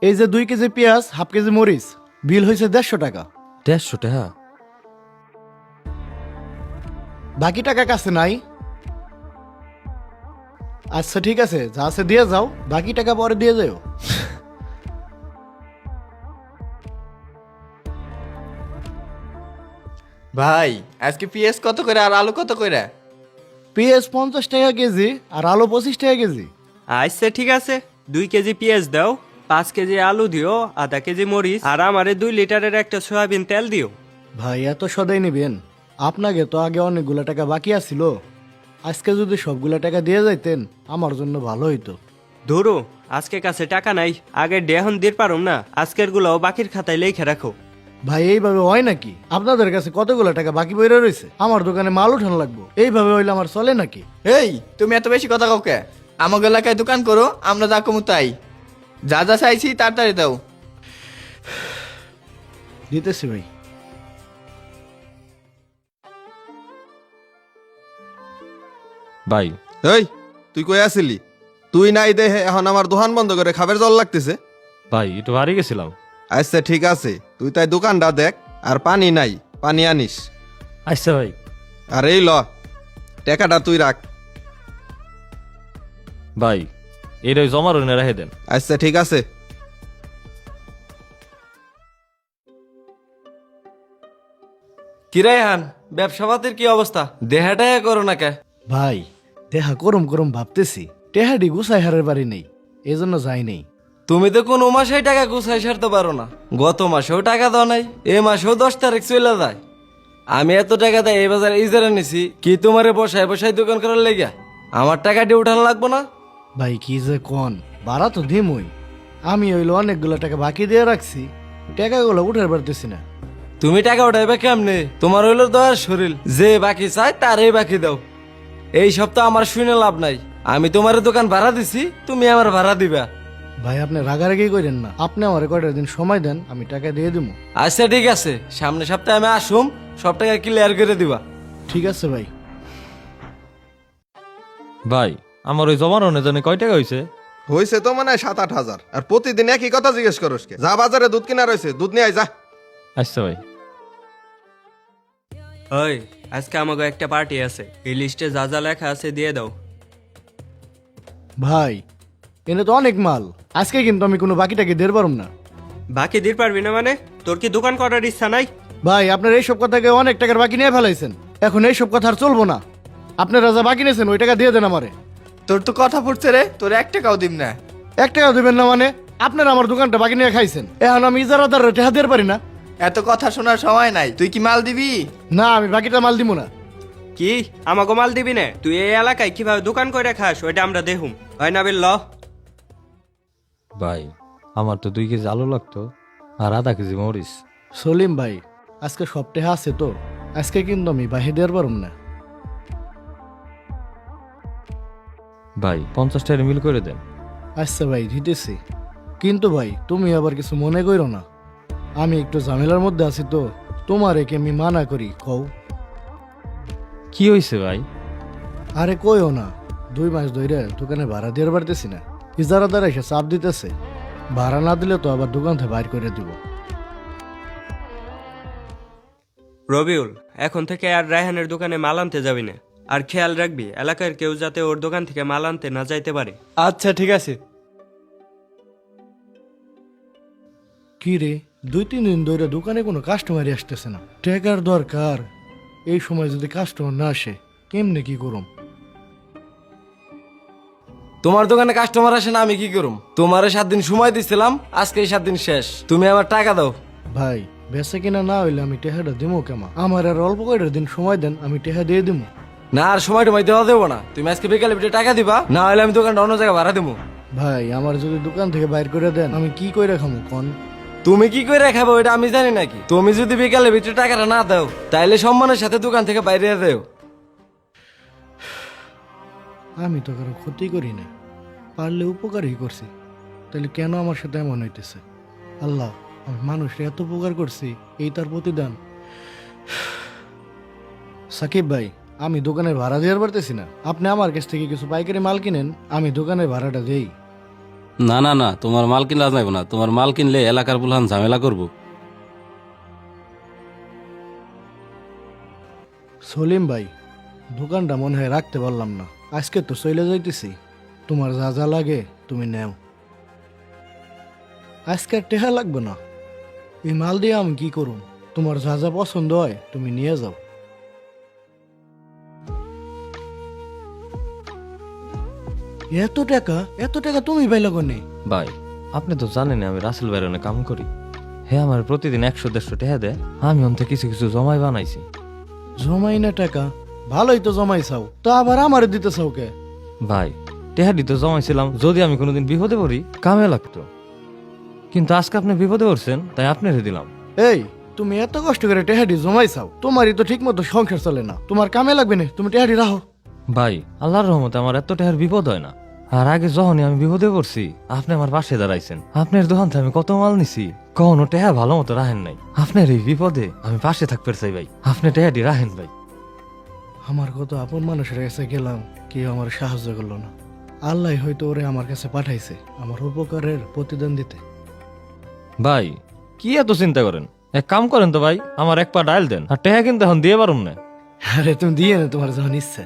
এই যে 2 কেজি পেঁয়াজ, হাফ কেজি মরিচ, বিল হয়েছে 150 টাকা। 150 টাকা? বাকি টাকা কাছে নাই? আচ্ছা ঠিক আছে, যা আছে দিয়ে যাও, বাকি টাকা পরে দিয়ে যাও। ভাই আজকে পিএস কত করে আর আলু কত করে? পেঁয়াজ 50 টাকা কেজি আর আলু 25 টাকা কেজি। আচ্ছা ঠিক আছে, 2 কেজি পেঁয়াজ দাও, 5 কেজি আলু দিও, আধা কেজি মরিচ, আর আমারে 2 লিটারের একটা সয়াবিন তেল দিও। ভাই এত সদাই নেবেন? আপনাকে তো আগে অনেকগুলা টাকা বাকি আছিল, আজকে যদি সবগুলা টাকা দিয়ে যাইতেন আমার জন্য ভালো হইতো। ধরো আজকে কাছে টাকা নাই, আগে ডেহন দিতে পারুম না, আজকের গুলাও বাকির খাতায় লেখে রাখো। ভাই এইভাবে হয় নাকি? আপনাদের কাছে কতগুলা টাকা বাকি বইরা রয়েছে, আমার দোকানে মাল উঠানো লাগবো, এইভাবে হইলে আমার চলে নাকি? এই তুমি এত বেশি কথা কাউকে, আমাকে এলাকায় দোকান করো, আমরা যা কমু তাই। যা যা চাইছি তাড়াতাড়ি দাও। দিতেছি ভাই। ভাই এই তুই কই আসিলি? তুই নাই দেহে এখন আমার দোকান বন্ধ করে খাবার জল লাগতেছে। ভাই একটু বাড়ি গেছিলাম। আচ্ছা ঠিক আছে, তুই তাই দোকানটা দেখ, আর পানি নাই, পানি আনিস। আচ্ছা ভাই। আর এই ল টাকাটা তুই রাখ। ভাই এটা জমা রইনে রেখে দেন। আচ্ছা ঠিক আছে। কিরাই হান, ব্যবসা পাতির কি অবস্থা? দেহাটাই করো না কে? ভাই দেখা করম করম ভাবতেছি, টেহাডি গুছাই হারের বাড়ি নেই, এই জন্য যাই নেই। তুমি তো কোন মাসেই টাকা গুছাই সারতে পারো না। গত মাসেও টাকা দাও নাই, এ মাসেও 10 তারিখ চলে যায়। আমি এত টাকা দেয় এই বাজারে ইজারা নিছি কি তোমারে বসায় বসায় দোকান করার লেগে? আমার টাকা দিয়ে উঠানো লাগবো না? ভাই কি যে কন, ভাড়া তো দিমই, আমি হইলো অনেকগুলো টাকা বাকি দিয়ে রাখছি, টাকাগুলো উঠার পারতেছি না। তুমি টাকা উঠাইবে কেমনে? তোমার হইলো দয়ার শরীর, যে বাকি চাই তারই বাকি দাও। এই সপ্তাহ আমার শুনে লাভ নাই, আমি তোমার দোকান ভাড়া দিছি, তুমি আমার ভাড়া দিবা। ভাই আপনি রাগারাগি করেন না, আপনি আমার কয়টা দিন সময় দেন, আমি টাকা দিয়ে দিব। আচ্ছা ঠিক আছে, সামনে সপ্তাহে আমি আসুম, সব টাকা ক্লিয়ার করে দিবা। ঠিক আছে ভাই। ভাই আমার ওই জমা রইনে জানি কয় টাকা হয়েছে? হয়েছে তো মানে 7-8 হাজার, আর প্রতিদিন একই কথা জিজ্ঞেস করস কে? যা বাজারে দুধ কিনা রয়েছে, দুধ নিয়ে আয় যা। আচ্ছা ভাই। ওই আজকে আমাকে একটা পার্টি আছে, এই লিস্টে যা যা লেখা আছে দিয়ে দাও। ভাই এনে তো অনেক মাল, আজকে কিন্তু আমি কোনো বাকি টাকা দিয়ে পারুম না। বাকি দিতে পারবি না মানে? তোর কি দোকান করার ইচ্ছা নাই? ভাই আপনার এইসব কথাকে অনেক টাকার বাকি নিয়ে ফেলাইছেন, এখন এইসব কথা আর চলবো না। আপনারা যা বাকি নিয়েছেন ওই টাকা দিয়ে দেন আমারে। তোর তো কথা ফুটছে রে, তোর 1 টাকাও দিম না। 1 টাকা দেবেন না মানে? আপনারা আমার দোকানটা বাকি নিয়ে খাইছেন, এখন আমি ইজারাদার টাকা দিয়ে পারি না। এত কথা শোনার সময় নাই, তুই কি মাল দিবি? না আমি বাকিটা মাল দিব না। কি আমাকে মাল দিবি না? তুই এই এলাকায় কিভাবে দোকান করে খাস ওইটা আমরা দেখুম, হয় না বিল? ভাই আমার তো 2 কেজি আলু লাগতো আর আধা কেজি মরিচ। সলিম ভাই আজকে সব টাকা আছে তো, আজকে কিন্তু আমি বাহি দেওয়ার পারুম না। ভাই 50 টাকা মিল করে দেন। আচ্ছা ভাই দিতেছি, কিন্তু ভাই তুমি আবার কিছু মনে করো না, আমি একটু ঝামেলার মধ্যে আছি তো, তোমার একে আমি মানা করি কও। কি হয়েছে ভাই? আরে কইও না, 2 মাস ধরে দোকানে ভাড়া দিয়ে পারতেছি না, ইজারাদার এসে চাপ দিতেছে, ভাড়া না দিলে তো আবার দোকান থেকে বাইর করে দিব। রবিউল, এখন থেকে আর রায়হানের দোকানে মাল আনতে যাবি না, আর খেয়াল রাখবি এলাকার কেউ যাতে ওর দোকান থেকে মাল আনতে না যাইতে পারে। আচ্ছা ঠিক আছে। কি রে, 2-3 দিন ধরে দোকানে কোনো কাস্টমারই আসতেছে না, টাকার দরকার, এই সময় যদি কাস্টমার না আসে কেমনে কি করুম? তোমার দোকানে কাস্টমার আসে না, আমি কি করুম? তোমারে 7 দিন সময় দিছিলাম, আজকে 7 দিন শেষ, তুমি আমার টাকা দাও। ভাই বেচা কিনা না হইলে আমি টেহাটা দিমো কেমন? আমার আর অল্প কয়টা দিন সময় দেন, আমি টেহা দিয়ে দিমু। না আর সময় টময় দেওয়া দেবো না, তুমি আজকে বিকালে বিটে টাকা দিবা, না হলে আমি দোকানটা অন্য জায়গায় ভাড়া দেবো। ভাই আমার যদি দোকান থেকে বাইর করে দেন আমি কি কইরা খামু কোন? তুমি কি করে খাবো ওইটা আমি জানি নাকি? তুমি যদি বিকালে ভিতরে টাকাটা না দাও তাইলে সম্মানের সাথে দোকান থেকে বাইরে দেও। আমি তো কারো ক্ষতি করি না, পারলে উপকারই করছি, তাহলে কেন আমার সাথে এমন হইতেছে? আল্লাহ, আমি মানুষের এত উপকার করছি, এই তার প্রতিদান? সাকিব ভাই আমি দোকানের ভাড়া দেওয়ার পারতেছি না, আপনি আমার কাছ থেকে কিছু পাইকারি মাল কিনেন, আমি দোকানের ভাড়াটা দেই। না না না, তোমার মাল কিনলা যাইব না, তোমার মাল কিনলে এলাকার বুলহান ঝামেলা করব। সলিম ভাই, দোকানটা মনে হয় রাখতে পারলাম না, আজকে তো চলে যাইতেছি। তোমার যা যা লাগে তুমি নেও, আজকে আর টেহা লাগবে না। এই মাল দিয়ে আমি কি করুম? তোমার যা যা পছন্দ হয় তুমি নিয়ে যাও। এত টাকা তুমি পাইলে কোনে? ভাই আপনি তো জানেন আমি রাসেল ভাইয়ের অনেক কাম করি। হ্যাঁ আমার প্রতিদিন 100-150 টাকা দেয়, আমি অন্তে কিছু কিছু জমাই বানাইছি। জমাই না টাকা? ভালোই তো জমাই চাও, তা আবার আমারে দিতে চাও কে? ভাই টেহাডি তো জমাইছিলাম যদি আমি কোনোদিন বিপদে পড়ি কামে লাগতো, কিন্তু আজকে আপনি বিপদে পড়ছেন তাই আপনারে দিলাম। এই তুমি এত কষ্ট করে টেহাডি জমাই চাও, তোমারই তো ঠিক মতো সংসার চলে না, তোমার কামে লাগবে না, তুমি টেহাডি রাখো। ভাই আল্লাহর রহমতে আমার এত টাকার বিপদ হয় না। আর আগে যখনই আমি বিপদে পড়ছি আপনি আমার পাশে দাঁড়াইছেন। আপনার দোকান থেকে আমি কত মাল নিছি, কখনো টেহা ভালো মতো রাখেন নাই। আপনার এই বিপদে আমি পাশে থাকতে চাই ভাই, আপনি টেহাটি রাখেন ভাই। আমার কত আপন মানুষের কাছে গেলাম, কেউ আমার সাহায্য করলো না। আল্লাহ হয়তো ওরে আমার কাছে পাঠাইছে আমার উপকারের প্রতিদান দিতে। ভাই কি এত চিন্তা করেন, এক কাম করেন তো ভাই, আমার এক পা ডাইল দেন, আর টেহা কিন্তু এখন দিয়ে পারুম না। আরে তুমি দিয়ে না, তোমার যখন ইচ্ছে।